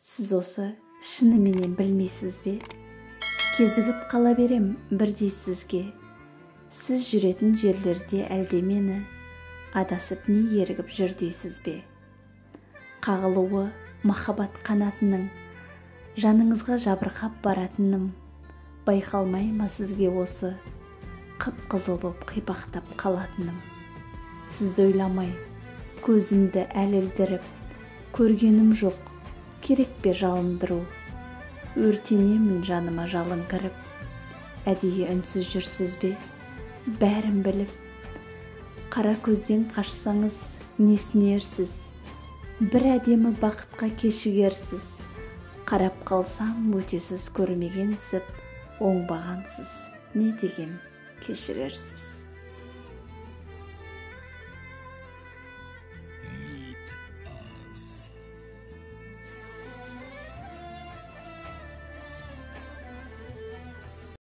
Сіз осы шыныменен білмейсіз бе? Кезігіп қала берем бірдей сізге. Сіз жүретін жерлерде әлде мені адасып не ерігіп жүр дейсіз бе? Қағылуы махаббат қанатының, жаныңызға жабырқап баратыным, байқалмай ма сізге осы қып-қызыл боп қипақтап қалатыным? Сізді ойламай көзімді әлілдіріп, көргенім жоқ, керек пе жалындыру? Өртенемін жаныма жалын кіріп, әдейі үнсіз жүрсіз бе? Бәрін біліп, қара көзден қашсаңыз несінерсіз? Бір әдемі бақытқа кешігерсіз. Қарап қалсам өтесіз көрмегенсіп, оңбағансыз, не деген кешірерсіз?